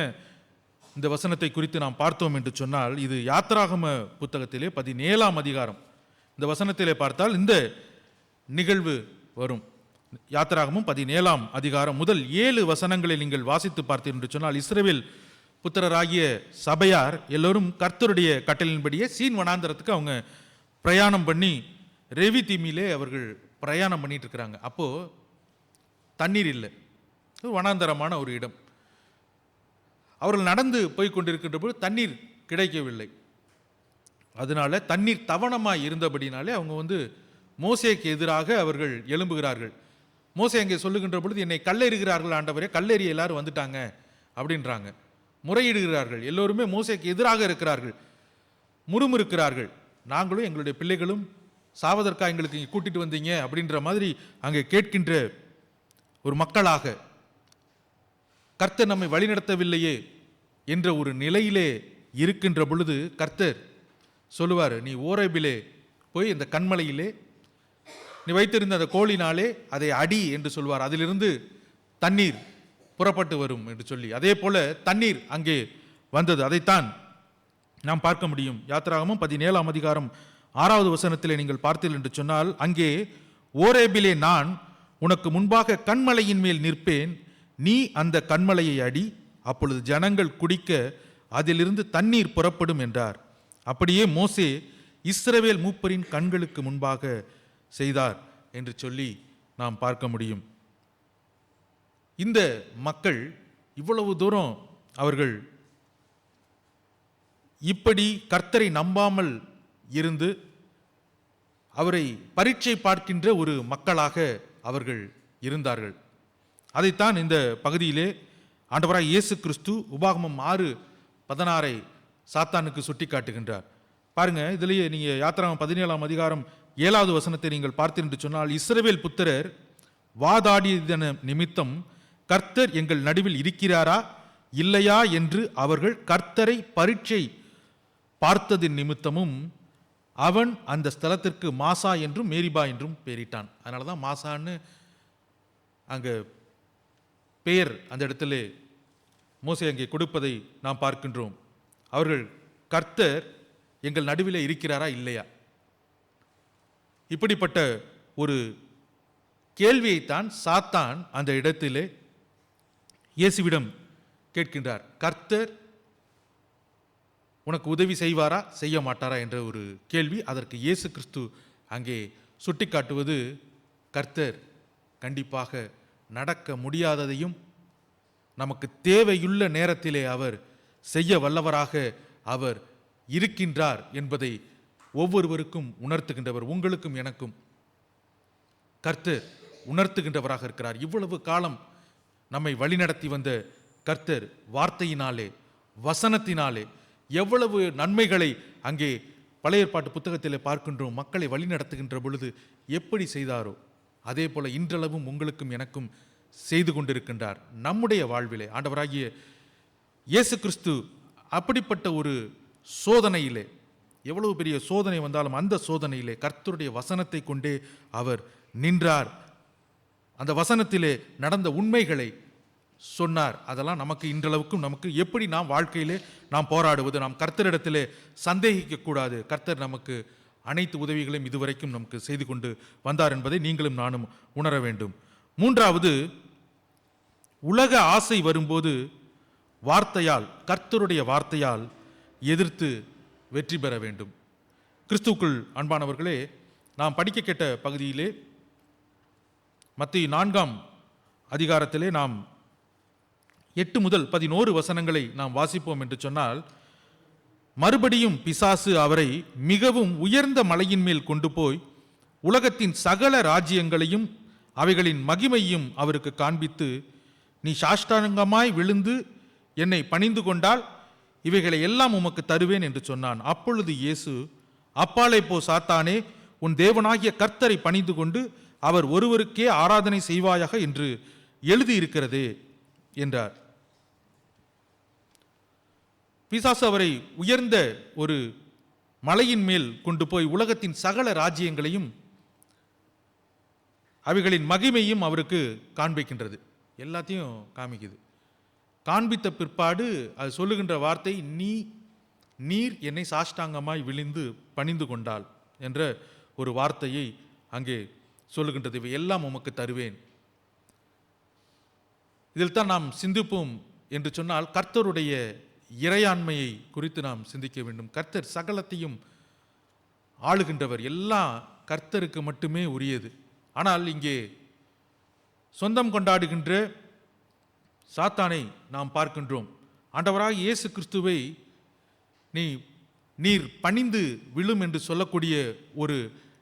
இந்த வசனத்தை குறித்து நாம் பார்த்தோம் என்று சொன்னால், இது யாத்ராகம புத்தகத்திலே 17ஆம் அதிகாரம். இந்த வசனத்திலே பார்த்தால் இந்த நிகழ்வு வரும். யாத்ராகமும் 17ஆம் அதிகாரம் முதல் 7 வசனங்களை நீங்கள் வாசித்து பார்த்தீர்கள் என்று சொன்னால், இஸ்ரவேல் புத்திரராகிய சபையார் எல்லோரும் கர்த்தருடைய கட்டளையின்படியே சீன் வனாந்தரத்துக்கு அவங்க பிரயாணம் பண்ணி ரெவி தீமிலே அவர்கள் பிரயாணம் பண்ணிட்டு இருக்கிறாங்க. அப்போது தண்ணீர் இல்லை, வனாந்தரமான ஒரு இடம். அவர்கள் நடந்து போய் கொண்டிருக்கின்ற போது தண்ணீர் கிடைக்கவில்லை. அதனால தண்ணீர் தவணமாக இருந்தபடினாலே அவங்க வந்து மோசேக்கு எதிராக அவர்கள் எழும்புகிறார்கள். மோசே அங்கே சொல்லுகின்ற பொழுது, என்னை கல்லெறிகிறார்கள் ஆண்டவரே, கல்லெறி எல்லாரும் வந்துட்டாங்க அப்படின்றாங்க. முறையிடுகிறார்கள். எல்லோருமே மோசேக்கு எதிராக இருக்கிறார்கள், முறுமுறுக்கிறார்கள். நாங்களும் எங்களுடைய பிள்ளைகளும் சாவதற்காக எங்களுக்கு இங்கே கூட்டிட்டு வந்தீங்க அப்படின்ற மாதிரி அங்கே கேட்கின்ற ஒரு மக்களாக, கர்த்தர் நம்மை வழிநடத்தவில்லையே என்ற ஒரு நிலையிலே இருக்கின்ற பொழுது கர்த்தர் சொல்லுவார், நீ ஓரேபிலே போய் இந்த கண்மலையிலே நீ வைத்திருந்த அந்த கோலினாலே அதை அடி என்று சொல்வார். அதிலிருந்து தண்ணீர் புறப்பட்டு வரும் என்று சொல்லி, அதே போல தண்ணீர் அங்கே வந்தது. அதைத்தான் நாம் பார்க்க முடியும். யாத்ராகமும் 17ஆம் அதிகாரம் 6வது வசனத்திலே நீங்கள் பார்த்தீர்கள் என்று சொன்னால், அங்கே ஓரேபிலே நான் உனக்கு முன்பாக கண்மலையின் மேல் நிற்பேன், நீ அந்த கண்மலையை அடி, அப்பொழுது ஜனங்கள் குடிக்க அதிலிருந்து தண்ணீர் புறப்படும் என்றார். அப்படியே மோசே இஸ்ரவேல் மூப்பரின் கண்களுக்கு முன்பாக செய்தார் என்று சொல்லி நாம் பார்க்க முடியும். இந்த மக்கள் இவ்வளவு தூரம் அவர்கள் இப்படி கர்த்தரை நம்பாமல் இருந்து அவரை பரீட்சை பார்க்கின்ற ஒரு மக்களாக அவர்கள் இருந்தார்கள். அதைத்தான் இந்த பகுதியிலே ஆண்டவராய் இயேசு கிறிஸ்து உபாகமம் 6:16 சாத்தானுக்கு சுட்டி காட்டுகின்றார். பாருங்க, இதுலேயே நீங்கள் யாத்ராகமம் 17ஆம் அதிகாரம் 7வது வசனத்தை நீங்கள் பார்த்தீர்கள் என்று சொன்னால், இஸ்ரவேல் புத்திரர் வாதாடியதன நிமித்தம் கர்த்தர் எங்கள் நடுவில் இருக்கிறாரா இல்லையா என்று அவர்கள் கர்த்தரை பரீட்சை பார்த்ததின் நிமித்தமும் அவன் அந்த ஸ்தலத்திற்கு மாசா என்றும் மேரிபா என்றும் பெயரிட்டான். அதனால தான் மாசான்னு அங்கே பெயர் அந்த இடத்துல மோசே அங்கே கொடுப்பதை நாம் பார்க்கின்றோம். அவர்கள் கர்த்தர் எங்கள் நடுவில் இருக்கிறாரா இல்லையா, இப்படிப்பட்ட ஒரு கேள்வியைத்தான் சாத்தான் அந்த இடத்திலே இயேசுவிடம் கேட்கின்றார். கர்த்தர் உனக்கு உதவி செய்வாரா செய்ய மாட்டாரா என்ற ஒரு கேள்வி. அதற்கு இயேசு கிறிஸ்து அங்கே சுட்டிக்காட்டுவது, கர்த்தர் கண்டிப்பாக நடக்க முடியாததையும் நமக்கு தேவையுள்ள நேரத்திலே அவர் செய்ய வல்லவராக அவர் இருக்கின்றார் என்பதை ஒவ்வொருவருக்கும் உணர்த்துகின்றவர். உங்களுக்கும் எனக்கும் கர்த்தர் உணர்த்துகின்றவராக இருக்கிறார். இவ்வளவு காலம் நம்மை வழிநடத்தி வந்த கர்த்தர் வார்த்தையினாலே, வசனத்தினாலே எவ்வளவு நன்மைகளை அங்கே பழைய ஏற்பாட்டு புத்தகத்தில் பார்க்கின்றோம். மக்களை வழிநடத்துகின்ற பொழுது எப்படி செய்தாரோ அதே போல இன்றளவும் உங்களுக்கும் எனக்கும் செய்து கொண்டிருக்கின்றார். நம்முடைய வாழ்விலே ஆண்டவராகிய இயேசு கிறிஸ்து அப்படிப்பட்ட ஒரு சோதனையிலே, எவ்வளவு பெரிய சோதனை வந்தாலும் அந்த சோதனையிலே கர்த்தருடைய வசனத்தை கொண்டே அவர் நின்றார். அந்த வசனத்திலே நடந்த உண்மைகளை சொன்னார். அதெல்லாம் நமக்கு இன்றளவுக்கும் நமக்கு எப்படி நாம் வாழ்க்கையிலே நாம் போராடுவது, நாம் கர்த்தரிடத்திலே சந்தேகிக்க கூடாது. கர்த்தர் நமக்கு அனைத்து உதவிகளையும் இதுவரைக்கும் நமக்கு செய்து கொண்டு வந்தார் என்பதை நீங்களும் நானும் உணர வேண்டும். மூன்றாவது, உலக ஆசை வரும்போது வார்த்தையால், கர்த்தருடைய வார்த்தையால் எதிர்த்து வெற்றி பெற வேண்டும். கிறிஸ்துவுக்குள் அன்பானவர்களே, நாம் படிக்க கேட்ட பகுதியிலே மத்தேயு 4ஆம் அதிகாரத்திலே நாம் 8 முதல் 11 வசனங்களை நாம் வாசிப்போம் என்று சொன்னால், மறுபடியும் பிசாசு அவரை மிகவும் உயர்ந்த மலையின் மேல் கொண்டு போய் உலகத்தின் சகல ராஜ்யங்களையும் அவைகளின் மகிமையும் அவருக்கு காண்பித்து, நீ சாஷ்டாங்கமாய் விழுந்து என்னை பணிந்து கொண்டால் இவைகளை எல்லாம் உமக்கு தருவேன் என்று சொன்னான். அப்பொழுது இயேசு, அப்பாலே போ சாத்தானே, உன் தேவனாகிய கர்த்தரை பணிந்து கொண்டு அவர் ஒருவருக்கே ஆராதனை செய்வாயாக என்று எழுதியிருக்கிறதே என்றார். பிசாசு அவரை உயர்ந்த ஒரு மலையின் மேல் கொண்டு போய் உலகத்தின் சகல ராஜ்யங்களையும் அவைகளின் மகிமையும் அவருக்கு காண்பிக்கின்றது. எல்லாத்தையும் காமிக்குது. காண்பித்த பிற்பாடு அது சொல்லுகின்ற வார்த்தை, நீர் என்னை சாஷ்டாங்கமாய் விழுந்து பணிந்து கொண்டால் என்ற ஒரு வார்த்தையை அங்கே சொல்லுகின்றது. இவை எல்லாம் உமக்கு தருவேன். இதில் தான் நாம் சிந்திப்போம் என்று சொன்னால், கர்த்தருடைய இறையாண்மையை குறித்து நாம் சிந்திக்க வேண்டும். கர்த்தர் சகலத்தையும் ஆளுகின்றவர். எல்லாம் கர்த்தருக்கு மட்டுமே உரியது. ஆனால் இங்கே சொந்தம் கொண்டாடுகின்ற சாத்தானை நாம் பார்க்கின்றோம். ஆண்டவராக இயேசு கிறிஸ்துவை நீர் பணிந்து விழும் என்று சொல்லக்கூடிய ஒரு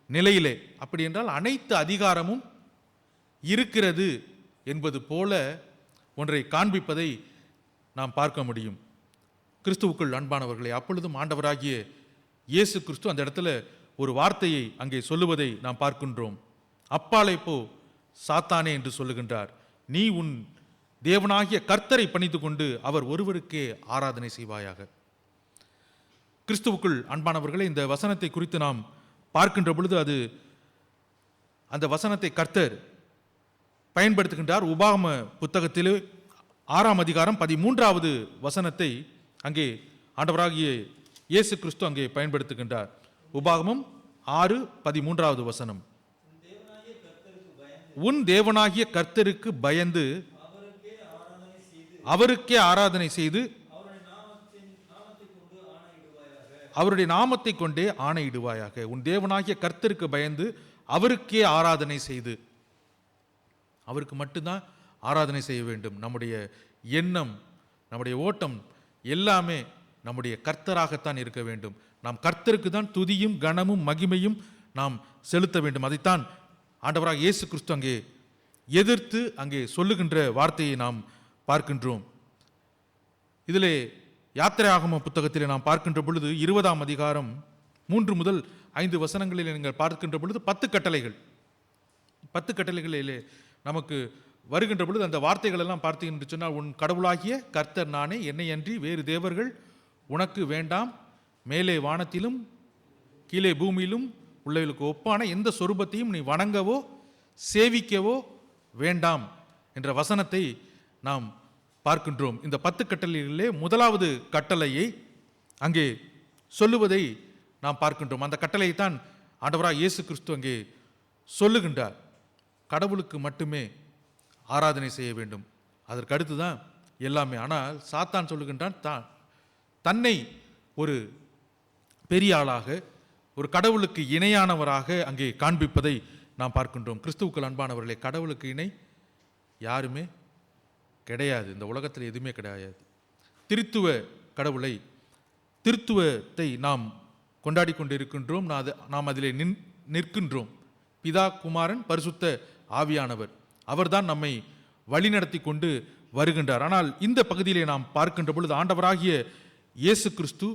நிலையிலே, அப்படி என்றால் அனைத்து அதிகாரமும் இருக்கிறது என்பது போல ஒன்றை காண்பிப்பதை நாம் பார்க்க முடியும். கிறிஸ்துவுக்குள் அன்பானவர்களை, அப்பொழுதும் ஆண்டவராகிய இயேசு கிறிஸ்து அந்த இடத்துல ஒரு வார்த்தையை அங்கே சொல்லுவதை நாம் பார்க்கின்றோம். அப்பாலே போ சாத்தானே என்று சொல்லுகின்றார். நீ உன் தேவனாகிய கர்த்தரை பணிந்து கொண்டு அவர் ஒருவருக்கே ஆராதனை செய்வாயாக. கிறிஸ்துவுக்குள் அன்பானவர்களே, இந்த வசனத்தை குறித்து நாம் பார்க்கின்ற பொழுது அந்த வசனத்தை கர்த்தர் பயன்படுத்துகின்றார். உபாகம புத்தகத்திலே 6ஆம் அதிகாரம் 13வது வசனத்தை அங்கே ஆண்டவராகிய இயேசு கிறிஸ்து அங்கே பயன்படுத்துகின்றார். உபாகமம் 6:13வது வசனம், உன் தேவனாகிய கர்த்தருக்கு பயந்து அவருக்கே ஆராதனை செய்து அவருடைய நாமத்தை கொண்டே ஆணையிடுவாயாக. உன் தேவனாகிய கர்த்தருக்கு பயந்து அவருக்கே ஆராதனை செய்து, அவருக்கு மட்டும்தான் ஆராதனை செய்ய வேண்டும். நம்முடைய எண்ணம், நம்முடைய ஓட்டம் எல்லாமே நம்முடைய கர்த்தராகத்தான் இருக்க வேண்டும். நாம் கர்த்தருக்கு தான் துதியும் கனமும் மகிமையும் நாம் செலுத்த வேண்டும். அதைத்தான் ஆண்டவராக இயேசு கிறிஸ்து அங்கே எதிர்த்து அங்கே சொல்லுகின்ற வார்த்தையை நாம் பார்க்கின்றோம். இதிலே யாத்திரையாகம புத்தகத்தில் நாம் பார்க்கின்ற பொழுது 20ஆம் அதிகாரம் 3 முதல் 5 வசனங்களில் நீங்கள் பார்க்கின்ற பொழுது 10 கட்டளைகள், 10 கட்டளைகளிலே நமக்கு வருகின்ற பொழுது அந்த வார்த்தைகள் எல்லாம் பார்த்தீங்க என்று சொன்னால், உன் கடவுளாகிய கர்த்தர் நானே, என்னை அன்றி வேறு தேவர்கள் உனக்கு வேண்டாம், மேலே வானத்திலும் கீழே பூமியிலும் உள்ளவர்களுக்கு ஒப்பான எந்த சொரூபத்தையும் நீ வணங்கவோ சேவிக்கவோ வேண்டாம் என்ற வசனத்தை நாம் பார்க்கின்றோம். இந்த 10 கட்டளைகளிலே முதலாவது கட்டளையை அங்கே சொல்லுவதை நாம் பார்க்கின்றோம். அந்த கட்டளையை தான் ஆண்டவராக இயேசு கிறிஸ்து அங்கே சொல்லுகின்றார். கடவுளுக்கு மட்டுமே ஆராதனை செய்ய வேண்டும். அதற்கு அடுத்து தான் எல்லாமே. ஆனால் சாத்தான் சொல்லுகின்றான் தன்னை ஒரு பெரிய ஆளாக, ஒரு கடவுளுக்கு இணையானவராக அங்கே காண்பிப்பதை நாம் பார்க்கின்றோம். கிறிஸ்துவுக்குள் அன்பானவர்களே, கடவுளுக்கு இணை யாருமே கிடையாது. இந்த உலகத்தில் எதுவுமே கிடையாது. திருத்துவ கடவுளை, திருத்துவத்தை நாம் கொண்டாடி கொண்டு இருக்கின்றோம். நாம் அதிலே நிற்கின்றோம். பிதா, குமாரன், பரிசுத்த ஆவியானவர், அவர்தான் நம்மை வழிநடத்தி கொண்டு வருகின்றார். ஆனால் இந்த பகுதியிலே நாம் பார்க்கின்ற பொழுது ஆண்டவராகிய இயேசு கிறிஸ்து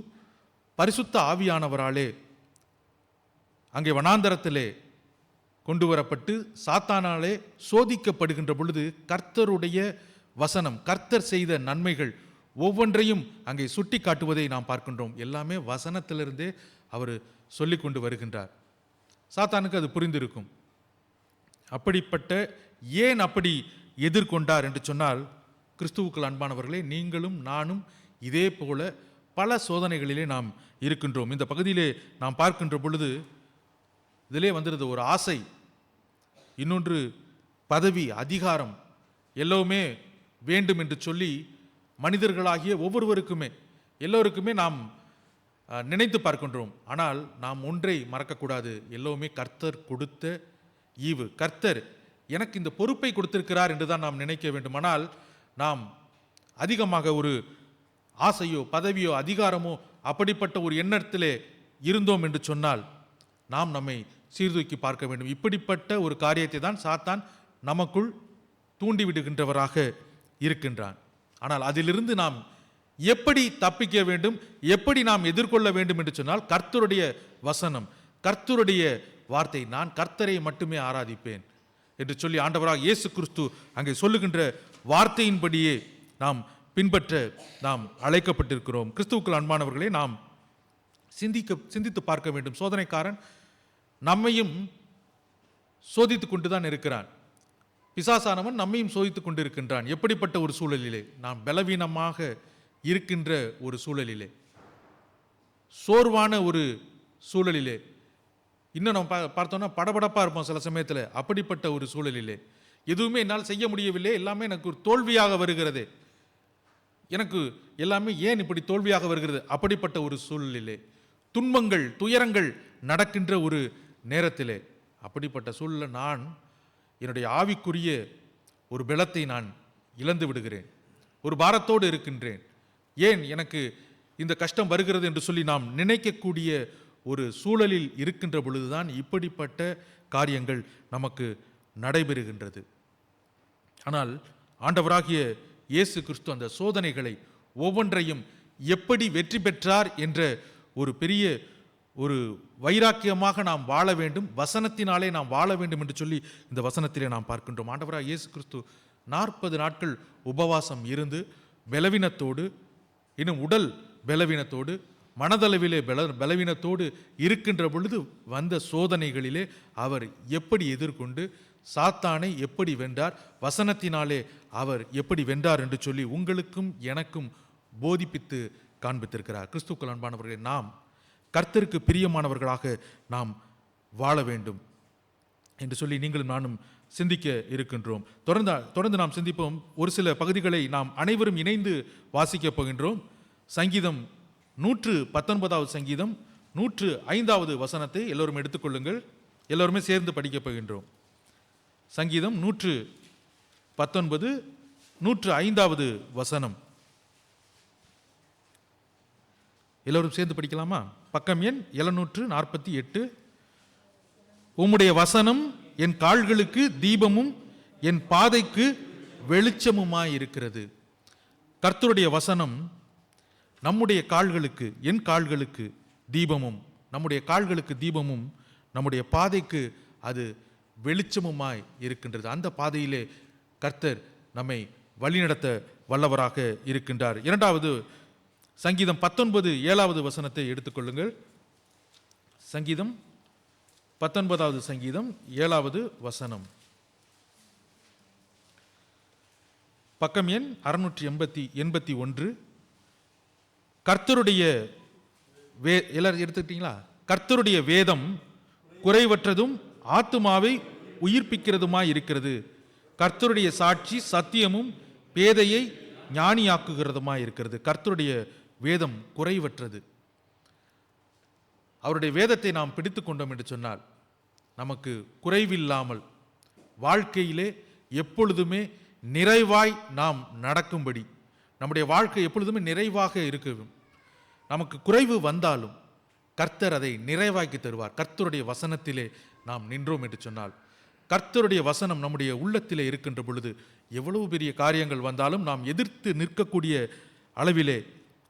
பரிசுத்த ஆவியானவராலே அங்கே வனாந்தரத்திலே கொண்டு வரப்பட்டு சாத்தானாலே சோதிக்கப்படுகின்ற பொழுது கர்த்தருடைய வசனம், கர்த்தர் செய்த நன்மைகள் ஒவ்வொன்றையும் அங்கே சுட்டி காட்டுவதை நாம் பார்க்கின்றோம். எல்லாமே வசனத்திலிருந்தே அவர் சொல்லி கொண்டு வருகின்றார். சாத்தானுக்கு அது புரிந்திருக்கும். அப்படிப்பட்ட ஏன் அப்படி எதிர்கொண்டார் என்று சொன்னால், கிறிஸ்துவுக்குள் அன்பானவர்களே, நீங்களும் நானும் இதே போல பல சோதனைகளிலே நாம் இருக்கின்றோம். இந்த பகுதியிலே நாம் பார்க்கின்ற பொழுது இதிலே வந்துடுது ஒரு ஆசை, இன்னொன்று பதவி, அதிகாரம், எல்லோருமே வேண்டும் என்று சொல்லி மனிதர்களாகிய ஒவ்வொருவருக்குமே, எல்லோருக்குமே நாம் நினைத்து பார்க்கின்றோம். ஆனால் நாம் ஒன்றை மறக்கக்கூடாது, எல்லோருமே கர்த்தர் கொடுத்த ஈவு. கர்த்தர் எனக்கு இந்த பொறுப்பை கொடுத்திருக்கிறார் என்று தான் நாம் நினைக்க வேண்டும். ஆனால் நாம் அதிகமாக ஒரு ஆசையோ பதவியோ அதிகாரமோ அப்படிப்பட்ட ஒரு எண்ணத்திலே இருந்தோம் என்று சொன்னால் நாம் நம்மை சீர்தூக்கி பார்க்க வேண்டும். இப்படிப்பட்ட ஒரு காரியத்தை தான் சாத்தான் நமக்குள் தூண்டிவிடுகின்றவராக இருக்கின்றான். ஆனால் அதிலிருந்து நாம் எப்படி தப்பிக்க வேண்டும், எப்படி நாம் எதிர்கொள்ள வேண்டும் என்று சொன்னால், கர்த்தருடைய வசனம், கர்த்தருடைய வார்த்தை, நான் கர்த்தரை மட்டுமே ஆராதிப்பேன் என்று சொல்லி ஆண்டவராக இயேசு கிறிஸ்து அங்கே சொல்லுகின்ற வார்த்தையின்படியே நாம் பின்பற்ற நாம் அழைக்கப்பட்டிருக்கிறோம். கிறிஸ்துவுக்குள் அன்பானவர்களே, நாம் சிந்தித்து பார்க்க வேண்டும். சோதனைக்காரன் நம்மையும் சோதித்து கொண்டு தான் இருக்கிறான். பிசாசானவன் நம்மையும் சோதித்து கொண்டு இருக்கின்றான். எப்படிப்பட்ட ஒரு சூழலிலே, நாம் பலவீனமாக இருக்கின்ற ஒரு சூழலிலே, சோர்வான ஒரு சூழலிலே, இன்னும் நம்ம பார்த்தோம்னா படபடப்பாக இருப்போம் சில சமயத்தில். அப்படிப்பட்ட ஒரு சூழலிலே எதுவுமே என்னால் செய்ய முடியவில்லை, எல்லாமே எனக்கு ஒரு தோல்வியாக வருகிறது, எனக்கு எல்லாமே ஏன் இப்படி தோல்வியாக வருகிறது, அப்படிப்பட்ட ஒரு சூழலிலே, துன்பங்கள் துயரங்கள் நடக்கின்ற ஒரு நேரத்திலே, அப்படிப்பட்ட சூழலில் நான் என்னுடைய ஆவிக்குரிய ஒரு பலத்தை நான் இழந்து விடுகிறேன், ஒரு பாரத்தோடு இருக்கின்றேன். ஏன் எனக்கு இந்த கஷ்டம் வருகிறது என்று சொல்லி நாம் நினைக்கக்கூடிய ஒரு சூழலில் இருக்கின்ற பொழுதுதான் இப்படிப்பட்ட காரியங்கள் நமக்கு நடைபெறுகின்றது. ஆனால் ஆண்டவராகிய இயேசு கிறிஸ்து அந்த சோதனைகளை ஒவ்வொன்றையும் எப்படி வெற்றி பெற்றார் என்ற ஒரு பெரிய ஒரு வைராக்கியமாக நாம் வாழ வேண்டும், வசனத்தினாலே நாம் வாழ வேண்டும் என்று சொல்லி இந்த வசனத்திலே நாம் பார்க்கின்றோம். ஆண்டவராக இயேசு கிறிஸ்து 40 நாட்கள் உபவாசம் இருந்து பலவீனத்தோடு, இன்னும் உடல் பலவீனத்தோடு, மனதளவிலே பலவீனத்தோடு இருக்கின்ற பொழுது வந்த சோதனைகளிலே அவர் எப்படி எதிர்கொண்டு சாத்தானை எப்படி வென்றார், வசனத்தினாலே அவர் எப்படி வென்றார் என்று சொல்லி உங்களுக்கும் எனக்கும் போதிப்பித்து காண்பித்திருக்கிறார். கிறிஸ்துவுக்குள் அன்பானவர்களே, நாம் கர்த்தருக்கு பிரியமானவர்களாக நாம் வாழ வேண்டும் என்று சொல்லி நீங்களும் நானும் சிந்திக்க இருக்கின்றோம். தொடர்ந்து நாம் சிந்திப்போம். ஒரு சில பகுதிகளை நாம் அனைவரும் இணைந்து வாசிக்கப் போகின்றோம். சங்கீதம் 119 சங்கீதம் 105 வசனத்தை எல்லோரும் எடுத்துக்கொள்ளுங்கள். எல்லோருமே சேர்ந்து படிக்கப் போகின்றோம். சங்கீதம் 119 105 வசனம். எல்லோரும் சேர்ந்து படிக்கலாமா? பக்கம் எண் 748. உம்முடைய வசனம் என் கால்களுக்கு தீபமும் என் பாதைக்கு வெளிச்சமுமாய் இருக்கிறது. கர்த்தருடைய வசனம் நம்முடைய கால்களுக்கு, என் கால்களுக்கு தீபமும், நம்முடைய கால்களுக்கு தீபமும், நம்முடைய பாதைக்கு அது வெளிச்சமுமாய் இருக்கின்றது. அந்த பாதையிலே கர்த்தர் நம்மை வழிநடத்த வல்லவராக இருக்கின்றார். இரண்டாவது சங்கீதம் 19 வசனத்தை எடுத்துக்கொள்ளுங்கள். சங்கீதம் 19 சங்கீதம் 7 வசனம். பக்கம் எண் 681. கர்த்தருடைய எல்லாரும் எடுத்துக்கிட்டீங்களா? கர்த்தருடைய வேதம் குறைவற்றதும் ஆத்துமாவை உயிர்ப்பிக்கிறதுமாய் இருக்கிறது. கர்த்தருடைய சாட்சி சத்தியமும் பேதையை ஞானியாக்குகிறதுமா இருக்கிறது. கர்த்தருடைய வேதம் குறைவற்றது. அவருடைய வேதத்தை நாம் பிடித்து கொண்டோம் என்று சொன்னால் நமக்கு குறைவில்லாமல் வாழ்க்கையிலே எப்பொழுதுமே நிறைவாய் நாம் நடக்கும்படி, நம்முடைய வாழ்க்கை எப்பொழுதுமே நிறைவாக இருக்கும். நமக்கு குறைவு வந்தாலும் கர்த்தர் அதை நிறைவாக்கி தருவார். கர்த்தருடைய வசனத்திலே நாம் நின்றோம் என்று சொன்னால், கர்த்தருடைய வசனம் நம்முடைய உள்ளத்திலே இருக்கின்ற பொழுது எவ்வளவு பெரிய காரியங்கள் வந்தாலும் நாம் எதிர்த்து நிற்கக்கூடிய அளவிலே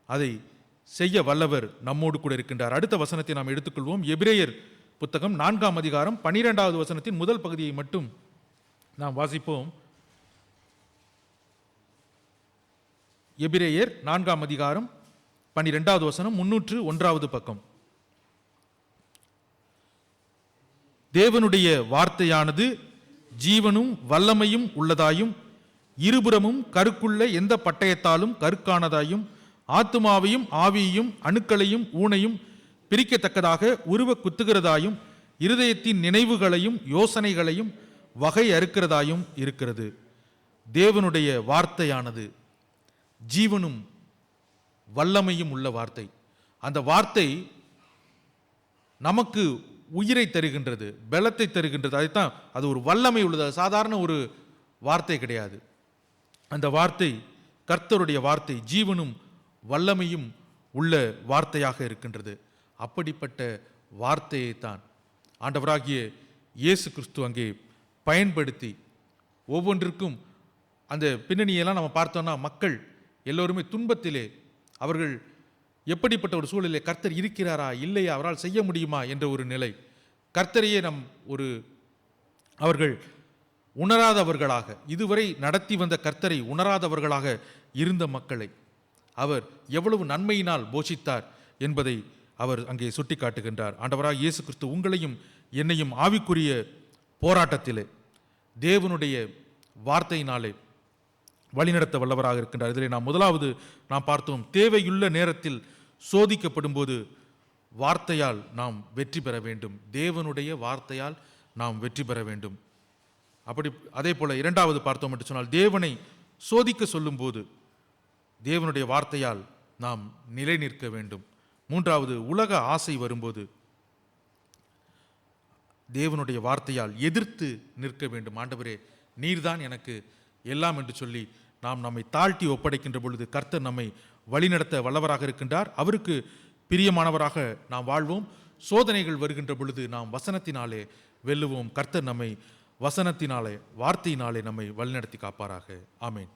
அதை செய்ய வல்லவர் நம்மோடு கூட இருக்கின்றார். அடுத்த வசனத்தை நாம் எடுத்துக்கொள்வோம். எபிரேயர் புத்தகம் 4ஆம் அதிகாரம் 12வது வசனத்தின் முதல் பகுதியை மட்டும் நாம் வாசிப்போம். எபிரேயர் 4ஆம் அதிகாரம் 12வது வசனம், 301வது பக்கம். தேவனுடைய வார்த்தையானது ஜீவனும் வல்லமையும் உள்ளதாயும் இருபுறமும் கருக்குள்ள எந்த பட்டயத்தாலும் கருக்கானதாயும் ஆத்துமாவையும் ஆவியையும் அணுக்களையும் ஊனையும் பிரிக்கத்தக்கதாக உருவ குத்துகிறதாயும் இருதயத்தின் நினைவுகளையும் யோசனைகளையும் வகை அறுக்கிறதாயும் இருக்கிறது. தேவனுடைய வார்த்தையானது ஜீவனும் வல்லமையும் உள்ள வார்த்தை. அந்த வார்த்தை நமக்கு உயிரை தருகின்றது, பலத்தை தருகின்றது. அதைத்தான் அது ஒரு வல்லமை உள்ளது. சாதாரண ஒரு வார்த்தை கிடையாது. அந்த வார்த்தை கர்த்தருடைய வார்த்தை ஜீவனும் வல்லமையும் உள்ள வார்த்தையாக இருக்கின்றது. அப்படிப்பட்ட வார்த்தையை தான் ஆண்டவராகிய இயேசு கிறிஸ்து அங்கே பயன்படுத்தி ஒவ்வொன்றிற்கும் அந்த பின்னணியெல்லாம் நம்ம பார்த்தோம்னா மக்கள் எல்லோருமே துன்பத்திலே, அவர்கள் எப்படிப்பட்ட ஒரு சூழலிலே கர்த்தர் இருக்கிறாரா இல்லையா, அவரால் செய்ய முடியுமா என்ற ஒரு நிலை, கர்த்தரையே அவர்கள் உணராதவர்களாக, இதுவரை நடத்தி வந்த கர்த்தரை உணராதவர்களாக இருந்த மக்களை அவர் எவ்வளவு நன்மையினால் போஷித்தார் என்பதை அவர் அங்கே சுட்டி காட்டுகின்றார். ஆண்டவராக இயேசு கிறிஸ்து உங்களையும் என்னையும் ஆவிக்குரிய போராட்டத்திலே தேவனுடைய வார்த்தையினாலே வழிநடத்த வல்லவராக இருக்கின்றார். இதில் முதலாவது நாம் பார்த்தோம், தேவையுள்ள நேரத்தில் சோதிக்கப்படும் போது வார்த்தையால் நாம் வெற்றி பெற வேண்டும். தேவனுடைய வார்த்தையால் நாம் வெற்றி பெற வேண்டும். அதே போல இரண்டாவது பார்த்தோம் என்று சொன்னால், தேவனை சோதிக்க சொல்லும்போது தேவனுடைய வார்த்தையால் நாம் நிலை நிற்க வேண்டும். மூன்றாவது, உலக ஆசை வரும்போது தேவனுடைய வார்த்தையால் எதிர்த்து நிற்க வேண்டும். ஆண்டவரே, நீர்தான் எனக்கு எல்லாம் என்று சொல்லி நாம் நம்மை தாழ்த்தி ஒப்படைக்கின்ற பொழுது கர்த்தர் நம்மை வழிநடத்த வல்லவராக இருக்கின்றார். அவருக்கு பிரியமானவராக நாம் வாழ்வோம். சோதனைகள் வருகின்ற பொழுது நாம் வசனத்தினாலே வெல்லுவோம். கர்த்தர் நம்மை வசனத்தினாலே, வார்த்தையினாலே நம்மை வழிநடத்தி காப்பாராக. ஆமேன்.